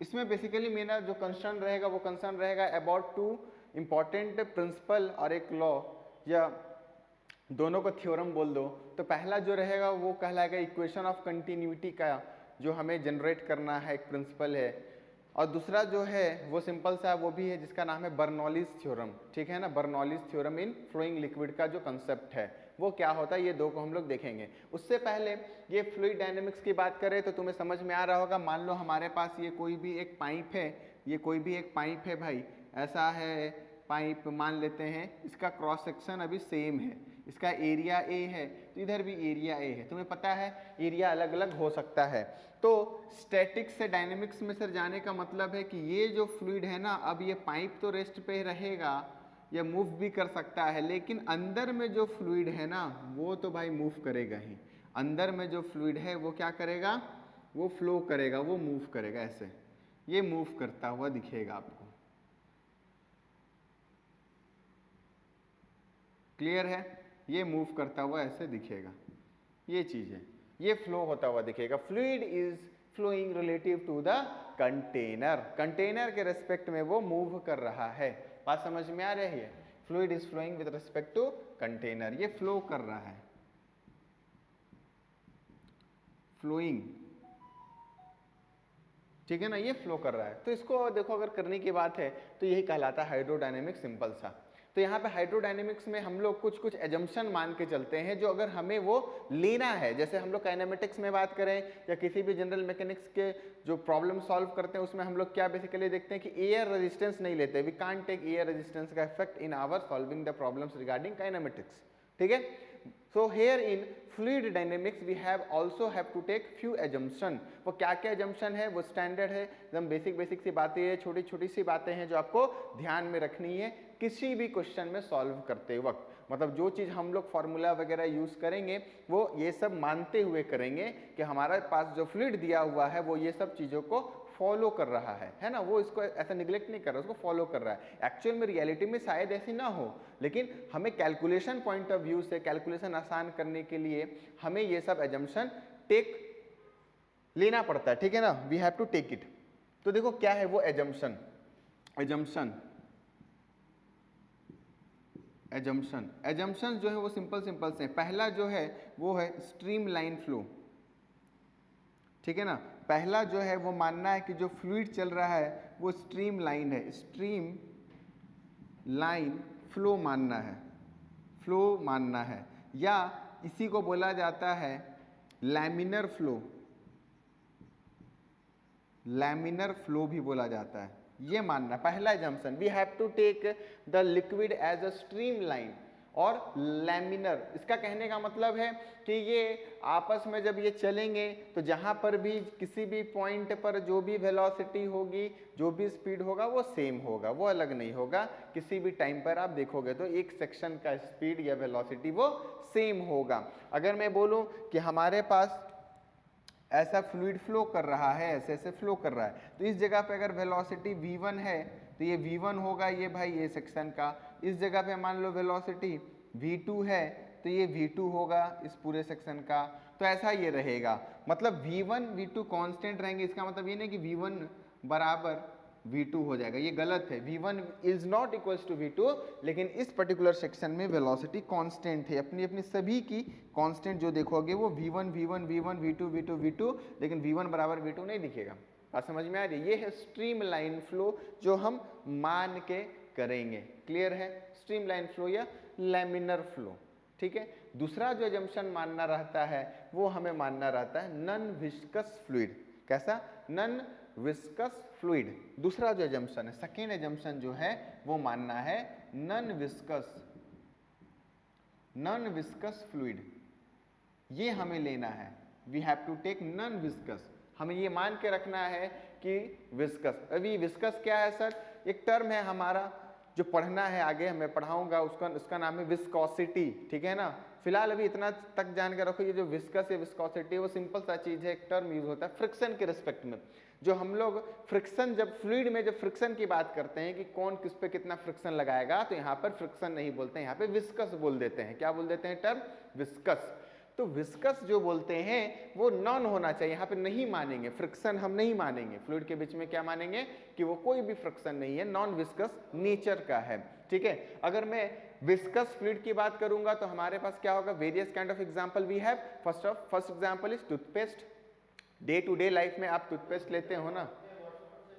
इसमें बेसिकली मेरा जो कंसर्न रहेगा वो कंसर्न रहेगा अबाउट टू इंपॉर्टेंट प्रिंसिपल और एक लॉ, या दोनों को थ्योरम बोल दो। तो पहला जो रहेगा वो कहलाएगा इक्वेशन ऑफ कंटिन्यूटी का, जो हमें जनरेट करना है, एक प्रिंसिपल है। और दूसरा जो है वो सिंपल सा वो भी है जिसका नाम है बर्नौलीज थ्योरम, ठीक है ना। Bernoulli's theorem in flowing liquid का जो कंसेप्ट है वो क्या होता है, ये दो को हम लोग देखेंगे। उससे पहले ये फ्लूइड डायनेमिक्स की बात करें तो तुम्हें समझ में आ रहा होगा, मान लो हमारे पास ये कोई भी एक पाइप है, ये कोई भी एक पाइप है भाई, ऐसा है पाइप मान लेते हैं, इसका क्रॉस सेक्शन अभी सेम है, इसका एरिया ए है, तो इधर भी एरिया ए है। तुम्हें पता है एरिया अलग अलग हो सकता है। तो स्टैटिक्स से डायनेमिक्स में सर जाने का मतलब है कि ये जो फ्लूइड है ना, अब ये पाइप तो रेस्ट पे रहेगा, या मूव भी कर सकता है, लेकिन अंदर में जो फ्लूइड है ना वो तो भाई मूव करेगा ही। अंदर में जो फ्लूइड है वो क्या करेगा? वो फ्लो करेगा, वो मूव करेगा, ऐसे ये मूव करता हुआ दिखेगा आपको। क्लियर है? ये मूव करता हुआ ऐसे दिखेगा, ये चीज है, ये फ्लो होता हुआ दिखेगा। Fluid is flowing relative to the container, container के रेस्पेक्ट में वो मूव कर रहा है। बात समझ में आ रही है? Fluid is flowing with respect to container, ये फ्लो कर रहा है, फ्लोइंग, ठीक है ना, ये फ्लो कर रहा है। तो इसको देखो अगर करने की बात है तो यही कहलाता है हाइड्रोडायनेमिक्स, सिंपल सा। तो यहाँ पे हाइड्रोडायनेमिक्स में हम लोग कुछ कुछ एजम्पशन मान के चलते हैं, जो अगर हमें वो लेना है, जैसे हम लोग काइनेमेटिक्स में बात करें या किसी भी जनरल मैकेनिक्स के जो प्रॉब्लम सॉल्व करते हैं उसमें हम लोग क्या बेसिकली देखते हैं कि एयर रेजिस्टेंस नहीं लेते, we can't take air resistance का effect in our solving the problems regarding kinematics, ठीक है। So here in fluid dynamics we have also have to take few assumption. वो क्या क्या एजम्पशन है, वो स्टैंडर्ड है, एकदम बेसिक सी बातें हैं, छोटी छोटी सी बातें हैं जो आपको ध्यान में रखनी है किसी भी क्वेश्चन में सॉल्व करते वक्त। मतलब जो चीज़ हम लोग फार्मूला वगैरह यूज़ करेंगे वो ये सब मानते हुए करेंगे कि हमारे पास जो फ्लूइड दिया हुआ है वो ये सब चीज़ों को फॉलो कर रहा है ना, वो इसको ऐसा निगलेक्ट नहीं कर रहा, उसको फॉलो कर रहा है। एक्चुअल में रियलिटी में शायद ऐसी ना हो, लेकिन हमें कैलकुलेशन पॉइंट ऑफ व्यू से, कैलकुलेशन आसान करने के लिए हमें ये सब एजम्पशन टेक लेना पड़ता है, ठीक है ना, we have to take it. तो देखो क्या है वो एजम्पशन, एजम्पशन जो है वो सिंपल से, पहला जो है वो है स्ट्रीम लाइन फ्लो, ठीक है ना। पहला जो है वो मानना है कि जो फ्लूइड चल रहा है वो स्ट्रीम लाइन है, स्ट्रीम लाइन फ्लो मानना है, या इसी को बोला जाता है लैमिनर फ्लो भी बोला जाता है। ये मानना पहला assumption, we have to take the liquid as a streamline और लैमिनर। इसका कहने का मतलब है कि ये आपस में जब ये चलेंगे तो जहाँ पर भी किसी भी पॉइंट पर जो भी वेलोसिटी होगी, जो भी स्पीड होगा वो सेम होगा, वो अलग नहीं होगा। किसी भी टाइम पर आप देखोगे तो एक सेक्शन का स्पीड या वेलोसिटी वो सेम होगा। अगर मैं बोलूँ कि हमारे पास ऐसा फ्लूइड फ्लो कर रहा है, ऐसे फ्लो कर रहा है, तो इस जगह पे अगर वेलोसिटी v1 है तो ये v1 होगा, ये भाई ये सेक्शन का। इस जगह पे मान लो वेलोसिटी v2 है तो ये v2 होगा इस पूरे सेक्शन का। तो ऐसा ये रहेगा, मतलब v1 v2 कांस्टेंट रहेंगे। इसका मतलब ये नहीं कि v1 बराबर v2 हो जाएगा, ये गलत है। v1 is not equals to v2, लेकिन इस पर्टिकुलर सेक्शन में वेलोसिटी कांस्टेंट है, अपनी अपनी सभी की कांस्टेंट जो देखोगे वो v1 v1 v1 v2 v2 v2, लेकिन v1 बराबर v2 नहीं दिखेगा। बात समझ में आ रही है? ये है स्ट्रीम लाइन फ्लो जो हम मान के करेंगे। क्लियर है? स्ट्रीम लाइन फ्लो या लैमिनर फ्लो, ठीक है। दूसरा जो एजम्पशन मानना रहता है वो हमें मानना रहता है नॉन विस्कस फ्लूइड। कैसा? Non viscous fluid. दूसरा जो एजम्पशन है, सेकेंड एजम्पशन जो है वो मानना है नॉन विस्कस फ्लूइड। ये हमें लेना है, we have to take non viscous. हमें ये मान के रखना है कि विस्कस। अभी विस्कस क्या है सर? एक टर्म है हमारा जो पढ़ना है, आगे मैं पढ़ाऊंगा, उसका नाम है विस्कोसिटी, ठीक है ना। फिलहाल अभी इतना तक जान के रखो, ये जो विस्कस है विस्कोसिटी वो सिंपल सा चीज है, एक टर्म यूज होता है फ्रिक्शन के रिस्पेक्ट में। जो हम लोग फ्रिक्शन, जब फ्लूइड में जब फ्रिक्शन की बात करते हैं कि कौन किस पे कितना फ्रिक्शन लगाएगा, तो यहाँ पर फ्रिक्शन नहीं बोलते हैं, यहाँ पे विस्कस बोल देते हैं। क्या बोल देते हैं? Term viscous. तो विस्कस जो बोलते हैं वो नॉन होना चाहिए, यहाँ पे नहीं मानेंगे, फ्रिक्शन हम नहीं मानेंगे। फ्लूइड के बीच में क्या मानेंगे? कि वो कोई भी फ्रिक्शन नहीं है, नॉन विस्कस नेचर का है, ठीक है। अगर मैं विस्कस फ्लूइड की बात करूंगा तो हमारे पास क्या होगा? Various kind of example we have. First example is toothpaste. Day to day life में आप टूथपेस्ट लेते हो ना,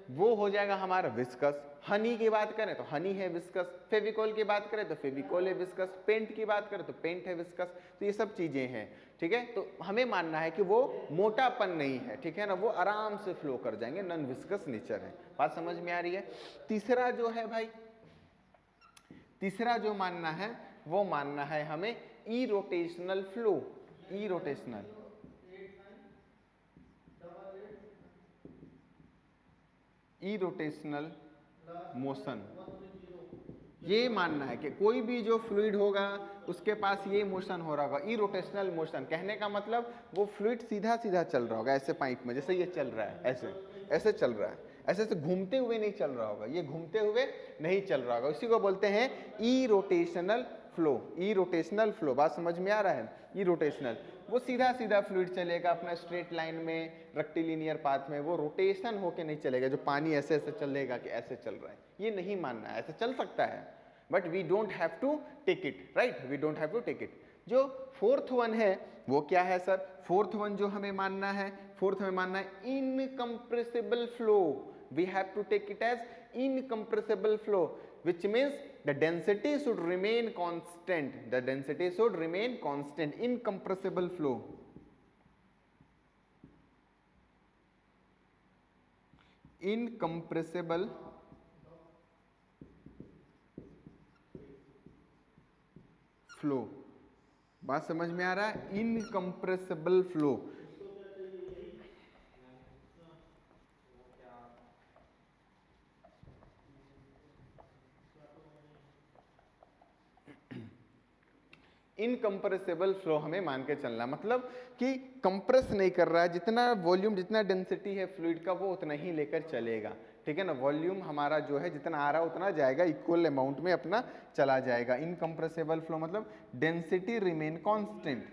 वो हो जाएगा हमारा विस्कस। हनी की बात करें तो हनी है विस्कस, फेविकोल की बात करें तो फेविकोल है विस्कस, पेंट की बात करें तो पेंट है विस्कस। तो ये सब चीजें हैं, ठीक है। तो हमें मानना है कि वो मोटापन नहीं है, ठीक है ना, वो आराम से फ्लो कर जाएंगे, नॉन विस्कस नेचर है। बात समझ में आ रही है? तीसरा जो है भाई, तीसरा जो मानना है वो मानना है हमें इरोटेशनल फ्लो। Irrotational motion. ये मानना है कि कोई भी जो फ्लूइड होगा उसके पास ये मोशन हो रहा होगा, इरोटेशनल मोशन। कहने का मतलब वो फ्लूइड सीधा सीधा चल रहा होगा, ऐसे पाइप में जैसे ये चल रहा है, ऐसे चल रहा है, ऐसे घूमते हुए नहीं चल रहा होगा, ये घूमते हुए नहीं चल रहा होगा। इसी को बोलते हैं इरोटेशनल फ्लो। बात समझ में आ रहा है? इरोटेशनल, वो सीधा सीधा फ्लूइड चलेगा अपना स्ट्रेट लाइन में, रेक्टिलिनियर पाथ में, वो रोटेशन होके नहीं चलेगा जो पानी ऐसे चलेगा कि ऐसे चल रहा है। ये नहीं मानना है, ऐसे चल सकता है but we don't have to take it, right, we don't have to take it. जो फोर्थ वन है वो क्या है सर? फोर्थ वन जो हमें मानना है, incompressible flow. We have to take it as incompressible flow, which means the density should remain constant, incompressible flow। Incompressible flow. बात समझ में आ रहा है? Incompressible flow. इनकम्प्रेसिबल फ्लो हमें मान के चलना, मतलब कि कंप्रेस नहीं कर रहा है, जितना वॉल्यूम जितना डेंसिटी है फ्लूइड का वो उतना ही लेकर चलेगा, ठीक है ना। वॉल्यूम हमारा जो है जितना आ रहा है उतना जाएगा, इक्वल अमाउंट में अपना चला जाएगा। इनकम्प्रेसिबल फ्लो मतलब डेंसिटी रिमेन कांस्टेंट।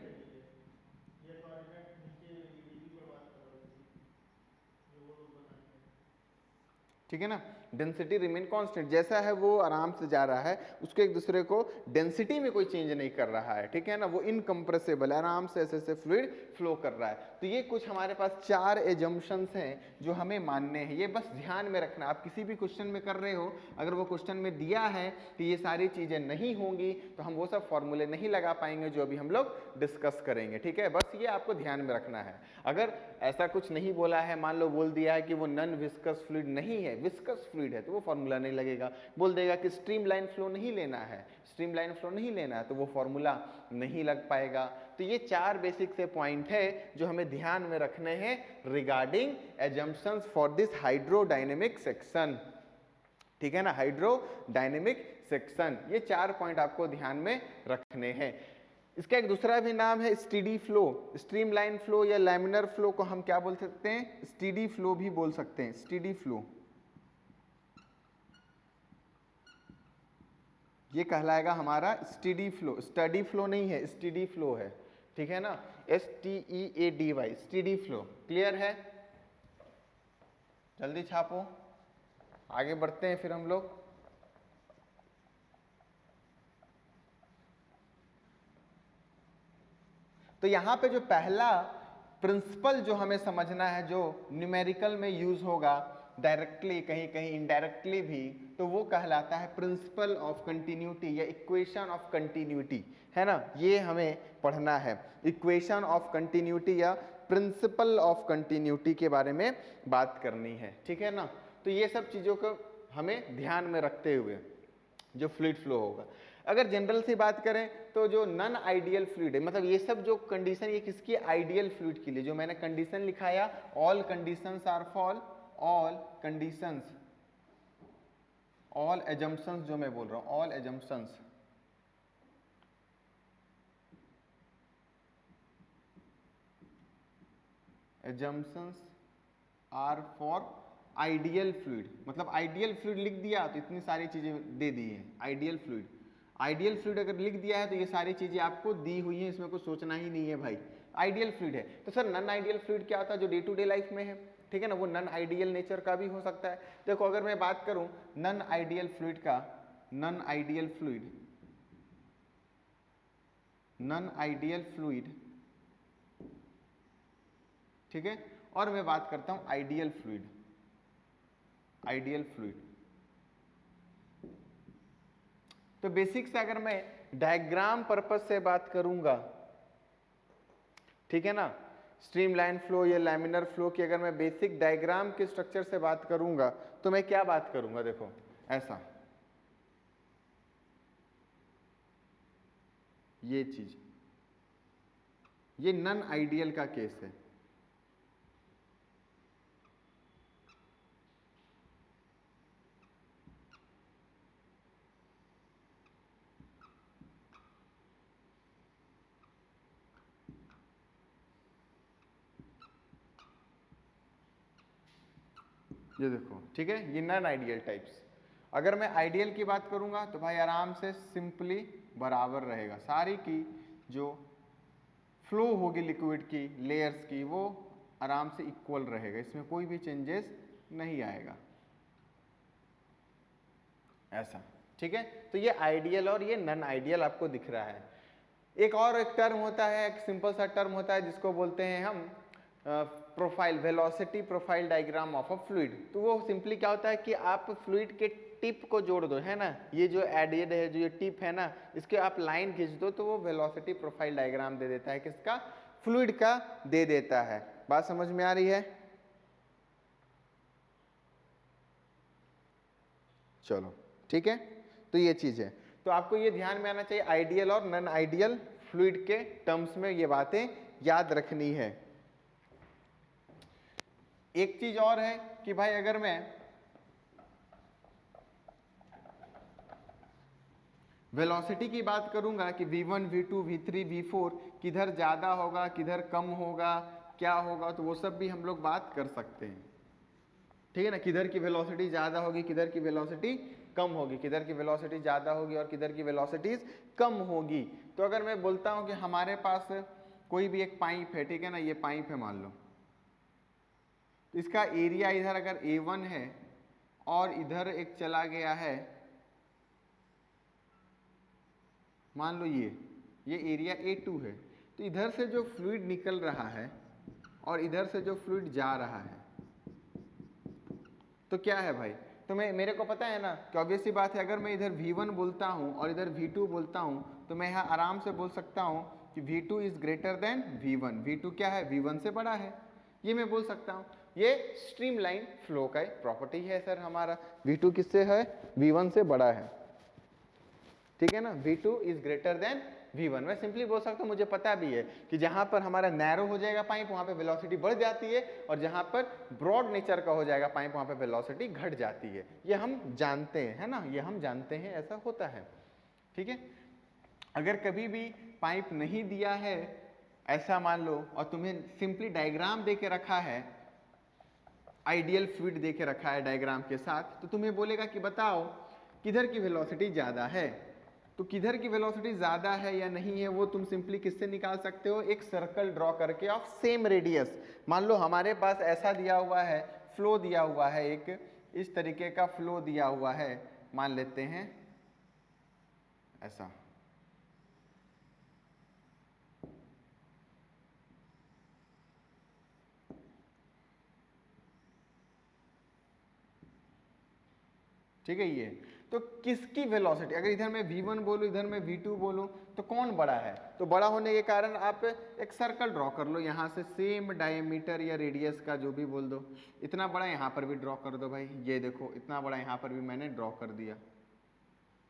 ठीक है ना, डेंसिटी रिमेन कांस्टेंट, जैसा है वो आराम से जा रहा है, उसको एक दूसरे को डेंसिटी में कोई चेंज नहीं कर रहा है, ठीक है ना। वो इनकम्प्रेसिबल आराम से ऐसे ऐसे फ्लूइड फ्लो कर रहा है। तो ये कुछ हमारे पास 4 एजम्पशंस हैं जो हमें मानने हैं, ये बस ध्यान में रखना। आप किसी भी क्वेश्चन में कर रहे हो, अगर वो क्वेश्चन में दिया है कि ये सारी चीजें नहीं होंगी तो हम वो सब फॉर्मूले नहीं लगा पाएंगे जो अभी हम लोग डिस्कस करेंगे, ठीक है। बस ये आपको ध्यान में रखना है। अगर ऐसा कुछ नहीं बोला है, मान लो बोल दिया है कि वो नॉन विस्कस फ्लूइड नहीं है, विस्कस फ्लूइड है, तो वो फॉर्मूला नहीं लगेगा। बोल देगा कि स्ट्रीमलाइन फ्लो नहीं लेना है, स्ट्रीमलाइन फ्लो नहीं लेना है, तो वो फॉर्मूला नहीं लग पाएगा। तो ये 4 बेसिक से पॉइंट है जो हमें ध्यान में रखने हैं regarding assumptions for this hydrodynamic section, ठीक है ना, हाइड्रोडायनेमिक सेक्शन। ये 4 पॉइंट आपको ध्यान में रखने हैं। इसका एक दूसरा भी नाम है स्टीडी फ्लो, स्ट्रीमलाइन फ्लो या लैमिनर फ्लो को हम क्या बोल सकते हैं, स्टीडी फ्लो भी बोल सकते हैं, स्टीडी फ्लो। ये कहलाएगा हमारा स्टीडी फ्लो, स्टडी फ्लो नहीं है, स्टीडी फ्लो है, ठीक है ना, STEADY, स्टीडी फ्लो। क्लियर है? जल्दी छापो, आगे बढ़ते हैं फिर हम लोग। तो यहां पे जो पहला प्रिंसिपल जो हमें समझना है, जो न्यूमेरिकल में यूज होगा डायरेक्टली, कहीं कहीं इनडायरेक्टली भी, तो वो कहलाता है प्रिंसिपल ऑफ कंटिन्यूटी या इक्वेशन ऑफ कंटिन्यूटी, है ना। ये हमें पढ़ना है, इक्वेशन ऑफ कंटिन्यूटी या प्रिंसिपल ऑफ कंटिन्यूटी के बारे में बात करनी है, ठीक है ना। तो ये सब चीज़ों को हमें ध्यान में रखते हुए जो फ्लूइड फ्लो होगा। अगर जनरल से बात करें तो जो नॉन आइडियल फ्लूइड है, मतलब ये सब जो कंडीशन, ये किसकी आइडियल फ्लूइड के लिए, जो मैंने कंडीशन लिखाया, all conditions are fall, all conditions, all assumptions जो मैं बोल रहा हूं, all assumptions are for ideal fluid. मतलब आइडियल फ्लूइड लिख दिया तो इतनी सारी चीजें दे दी है। आइडियल फ्लूइड, आइडियल फ्लूइड अगर लिख दिया है तो ये सारी चीजें आपको दी हुई हैं, इसमें कुछ सोचना ही नहीं है भाई, आइडियल फ्लूइड है। तो सर नॉन आइडियल फ्लूइड क्या होता है, जो डे टू डे लाइफ में है, ठीक है ना, वो नॉन आइडियल नेचर का भी हो सकता है। देखो अगर मैं बात करूं नॉन आइडियल फ्लूइड का, non ideal fluid, non ideal fluid, ठीक है, और मैं बात करता हूं आइडियल फ्लूइड, आइडियल फ्लूइड। तो बेसिक से अगर मैं डायग्राम पर्पस से बात करूंगा, ठीक है ना, स्ट्रीमलाइन फ्लो या लैमिनर फ्लो की अगर मैं बेसिक डायग्राम के स्ट्रक्चर से बात करूंगा तो मैं क्या बात करूंगा, देखो ऐसा, ये चीज, ये नॉन आइडियल का केस है। ये देखो, ठीक है, ये नॉन आइडियल टाइप्स। अगर मैं आइडियल की बात करूंगा तो भाई आराम से सिंपली बराबर रहेगा, सारी की जो फ्लो होगी लिक्विड की लेयर्स की वो आराम से इक्वल रहेगा, इसमें कोई भी चेंजेस नहीं आएगा, ऐसा, ठीक है। तो ये आइडियल और ये नॉन आइडियल आपको दिख रहा है। एक और एक टर्म होता है, एक सिंपल सा टर्म होता है जिसको बोलते हैं हम profile, velocity profile diagram of a fluid. तो वो सिंपली क्या होता है कि आप फ्लूइड के टिप को जोड़ दो, है ना, ये जो एडेड है, जो ये टिप है ना, इसके आप लाइन खींच दो तो वो वेलोसिटी प्रोफाइल डायग्राम दे देता है, किसका, फ्लूइड का दे देता है। बात समझ में आ रही है? चलो ठीक है, तो ये चीज है। तो आपको ये ध्यान में आना चाहिए, आइडियल और नॉन आइडियल फ्लूइड के टर्म्स में ये बातें याद रखनी है। एक चीज और है कि भाई अगर मैं वेलोसिटी की बात करूंगा कि v1 v2 v3 v4 किधर ज़्यादा होगा किधर कम होगा क्या होगा, तो वो सब भी हम लोग बात कर सकते हैं, ठीक है ना। किधर की वेलोसिटी ज़्यादा होगी किधर की वेलोसिटी कम होगी, किधर की वेलोसिटी ज़्यादा होगी और किधर की वेलोसिटीज कम होगी। तो अगर मैं बोलता हूँ कि हमारे पास कोई भी एक पाइप है, ठीक है ना, ये पाइप है मान लो, तो इसका एरिया इधर अगर A1 है और इधर एक चला गया है, मान लो ये एरिया A2 है, तो इधर से जो फ्लूइड निकल रहा है और इधर से जो फ्लूइड जा रहा है, तो क्या है भाई, तो मेरे को पता है ना कि ऑब्वियस सी बात है, अगर मैं इधर V1 बोलता हूँ और इधर V2 बोलता हूँ, तो मैं यहाँ आराम से बोल सकता हूँ कि V2 is greater than V1। V2 क्या है, V1 से बड़ा है, ये मैं बोल सकता हूँ। ये स्ट्रीमलाइन फ्लो का एक प्रॉपर्टी है सर हमारा, V2 किससे है, V1 से बड़ा है, ठीक है ना। V2 is greater than V1, मैं सिंपली बोल सकता हूँ, मुझे पता भी है कि जहां पर हमारा नैरो हो जाएगा पाइप वहां पे वेलोसिटी बढ़ जाती है, और जहां पर ब्रॉड नेचर का हो जाएगा पाइप वहां पे वेलोसिटी घट जाती है, ये हम जानते हैं, है ना, ये हम जानते हैं, ऐसा होता है, ठीक है। अगर कभी भी पाइप नहीं दिया है ऐसा मान लो, और तुम्हें सिंपली डायग्राम दे के रखा है, आइडियल फ्लूइड दे के रखा है डायग्राम के साथ, तो तुम्हें बोलेगा कि बताओ किधर की वेलोसिटी ज़्यादा है। तो किधर की वेलोसिटी ज़्यादा है या नहीं है वो तुम सिंपली किससे निकाल सकते हो, एक सर्कल ड्रॉ करके ऑफ सेम रेडियस। मान लो हमारे पास ऐसा दिया हुआ है, फ्लो दिया हुआ है, एक इस तरीके का फ्लो दिया हुआ है, मान लेते हैं ऐसा, ठीक है। ये तो किसकी वेलोसिटी, अगर इधर मैं v1 बोलूँ इधर मैं v2 बोलूँ, तो कौन बड़ा है, तो बड़ा होने के कारण आप एक सर्कल ड्रॉ कर लो यहाँ से, सेम डायमीटर या रेडियस का जो भी बोल दो, इतना बड़ा यहाँ पर भी ड्रॉ कर दो भाई, ये देखो इतना बड़ा यहाँ पर भी मैंने ड्रॉ कर दिया,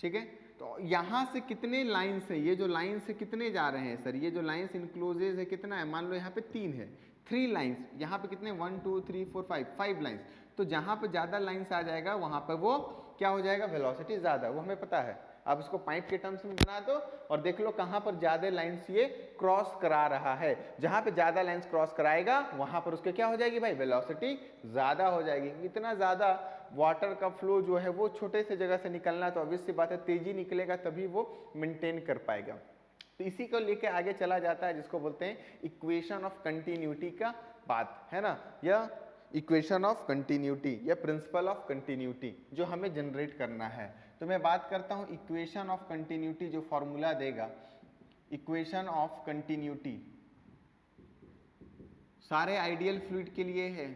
ठीक है। तो यहाँ से कितने लाइन्स है, ये जो लाइन से कितने जा रहे हैं सर, ये जो लाइन्स इनक्लोजेज है कितना है, मान लो यहाँ पे 3 है, 3 लाइन्स, यहाँ पे कितने 1 2 3 4 5 लाइन्स, तो जहाँ पे ज़्यादा लाइन्स आ जाएगा वहाँ पर वो क्या हो जाएगा, वेलोसिटी ज़्यादा, वो हमें पता है। आप इसको पाइप के टर्म्स में बना दो और देख लो कहाँ पर ज़्यादा लाइन्स ये क्रॉस करा रहा है, जहाँ पे ज़्यादा लाइन्स क्रॉस कराएगा वहाँ पर उसके क्या हो जाएगी भाई, वेलोसिटी ज़्यादा हो जाएगी। इतना ज़्यादा वाटर का फ्लो जो है वो छोटे से जगह से निकलना, तो ऑब्वियस सी बात है तेजी निकलेगा तभी वो मेंटेन कर पाएगा। तो इसी को लेके आगे चला जाता है जिसको बोलते हैं इक्वेशन ऑफ कंटिन्यूटी का बात, है ना, या इक्वेशन ऑफ कंटिन्यूटी या प्रिंसिपल ऑफ कंटिन्यूटी जो हमें जनरेट करना है। तो मैं बात करता हूँ इक्वेशन ऑफ कंटिन्यूटी, जो फॉर्मूला देगा इक्वेशन ऑफ कंटिन्यूटी सारे आइडियल फ्लूइड के लिए है,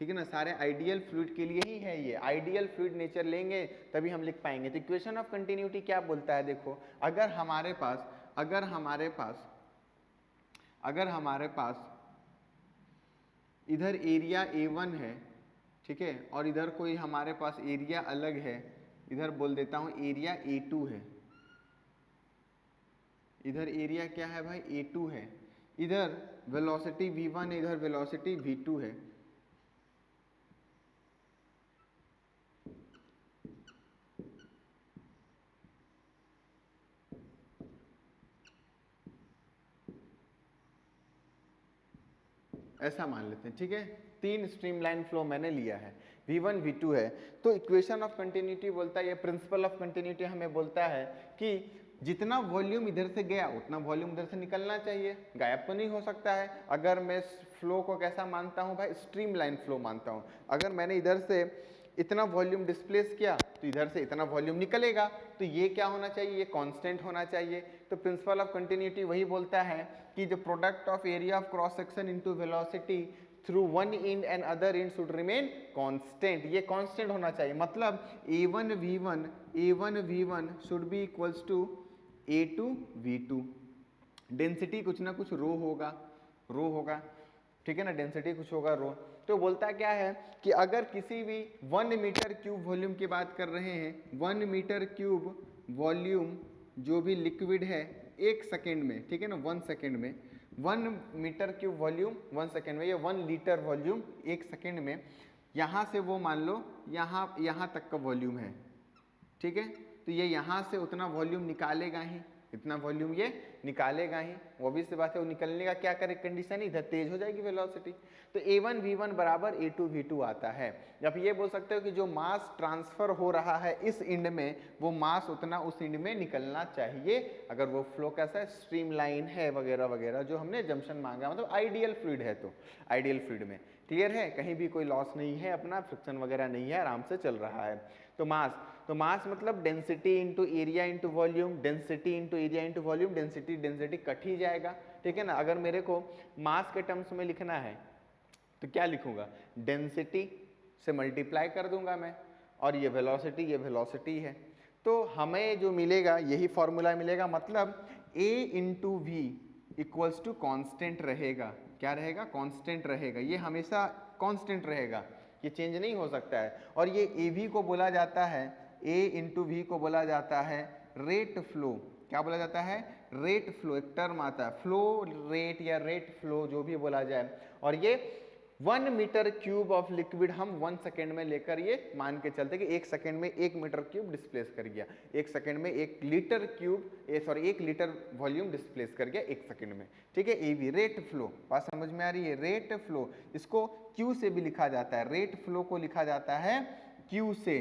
ठीक है ना, सारे आइडियल फ्लूइड के लिए ही है, ये आइडियल फ्लूइड नेचर लेंगे तभी हम लिख पाएंगे। तो इक्वेशन ऑफ कंटिन्यूटी क्या बोलता है, देखो अगर हमारे पास इधर एरिया A1 है, ठीक है, और इधर कोई हमारे पास एरिया अलग है, इधर बोल देता हूँ एरिया A2 है, इधर एरिया क्या है भाई A2 है, इधर वेलोसिटी V1 है, इधर वेलोसिटी V2 है, ऐसा मान लेते हैं, ठीक है। 3 स्ट्रीमलाइन फ्लो मैंने लिया है, V1 V2 है, तो इक्वेशन ऑफ कंटिन्यूटी बोलता है, ये प्रिंसिपल ऑफ कंटिन्यूटी हमें बोलता है कि जितना वॉल्यूम इधर से गया उतना वॉल्यूम इधर से निकलना चाहिए, गायब तो नहीं हो सकता है। अगर मैं फ्लो को कैसा मानता हूँ भाई, स्ट्रीमलाइन फ्लो मानता हूँ, अगर मैंने इधर से इतना वॉल्यूम डिस्प्लेस किया तो इधर से इतना वॉल्यूम निकलेगा, तो ये क्या होना चाहिए, ये कांस्टेंट होना चाहिए। तो प्रिंसिपल ऑफ कंटिन्यूटी वही बोलता है कि the product of area of cross section into velocity through one end and other end should remain constant, ये कांस्टेंट होना चाहिए, मतलब A1 V1 should be equals to A2 V2। Density कुछ ना कुछ रो होगा, ठीक है ना, डेंसिटी कुछ होगा रो। तो बोलता क्या है कि अगर किसी भी 1 मीटर क्यूब वॉल्यूम की बात कर रहे हैं, 1 मीटर क्यूब वॉल्यूम जो भी लिक्विड है 1 सेकेंड में, ठीक है ना, 1 सेकेंड में 1 मीटर क्यूब वॉल्यूम 1 सेकेंड में, या 1 लीटर वॉल्यूम 1 सेकेंड में, यहाँ से वो मान लो यहाँ तक का वॉल्यूम है, ठीक है, तो ये यहाँ से उतना वॉल्यूम निकालेगा ही, इतना वॉल्यूम ये निकालेगा ही। ऑब्वियस सी बात है, वो निकलने का क्या करे कंडीशन, इधर तेज हो जाएगी वेलोसिटी। तो a1 v1 बराबर a2 v2 आता है। जब ये बोल सकते हो कि जो मास ट्रांसफर हो रहा है इस इंड में, वो मास उतना उस इंड में निकलना चाहिए, अगर वो फ्लो कैसा है, स्ट्रीमलाइन है वगैरह वगैरह, जो हमने जंक्शन मांगा, मतलब आइडियल फ्लूइड है। तो आइडियल फ्लूइड में क्लियर है, कहीं भी कोई लॉस नहीं है, अपना फ्रिक्शन वगैरह नहीं है, आराम से चल रहा है। तो मास मतलब density into area into volume, density into area into volume, density cut ही जाएगा, ठीक है ना। अगर मेरे को मास के टर्म्स में लिखना है तो क्या लिखूंगा, डेंसिटी से मल्टीप्लाई कर दूंगा मैं, और ये वेलोसिटी है। तो हमें जो मिलेगा यही फॉर्मूला मिलेगा, मतलब a into V equals to constant रहेगा। क्या रहेगा, कांस्टेंट रहेगा, ये हमेशा कांस्टेंट रहेगा, ये चेंज नहीं हो सकता है। और ये AV को बोला जाता है, A इंटू वी को बोला जाता है रेट फ्लो। क्या बोला जाता है, रेट फ्लो, एक टर्म आता है फ्लो रेट या रेट फ्लो, जो भी बोला जाए। और ये 1 मीटर क्यूब ऑफ लिक्विड हम 1 सेकेंड में लेकर ये मान के चलते कि 1 सेकेंड में 1 मीटर क्यूब डिस्प्लेस कर गया, 1 सेकेंड में 1 litre cube, 1 litre volume displace कर गया 1 सेकेंड में, ठीक है। AV रेट फ्लो, बात समझ में आ रही है, रेट फ्लो। इसको Q से भी लिखा जाता है, रेट फ्लो को लिखा जाता है Q से,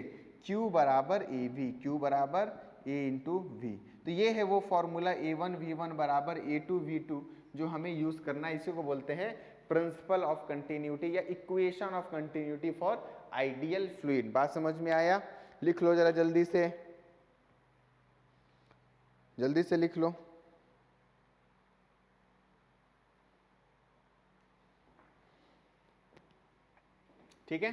Q बराबर AV, Q बराबर A इंटू वी। तो ये है वो फॉर्मूला A1 V1 बराबर A2 V2 जो हमें यूज करना है। इसी को बोलते हैं प्रिंसिपल ऑफ कंटिन्यूटी या equation of continuity for ideal fluid. बात समझ में आया, लिख लो जरा जल्दी से लिख लो। ठीक है,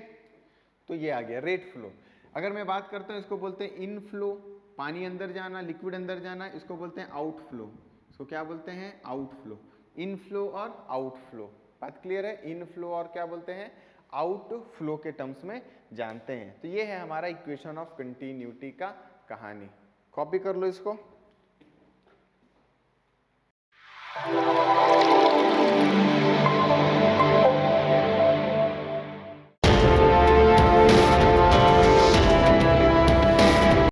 तो ये आ गया रेट फ्लो। अगर मैं बात करता हूं, इसको बोलते हैं इन फ्लो, पानी अंदर जाना, लिक्विड अंदर जाना, इसको बोलते हैं आउट फ्लो। इसको क्या बोलते हैं, आउट फ्लो। इन फ्लो और आउट फ्लो, बात क्लियर है। इन फ्लो और क्या बोलते हैं, आउट फ्लो के टर्म्स में जानते हैं। तो ये है हमारा इक्वेशन ऑफ कंटिन्यूटी का कहानी। कॉपी कर लो इसको।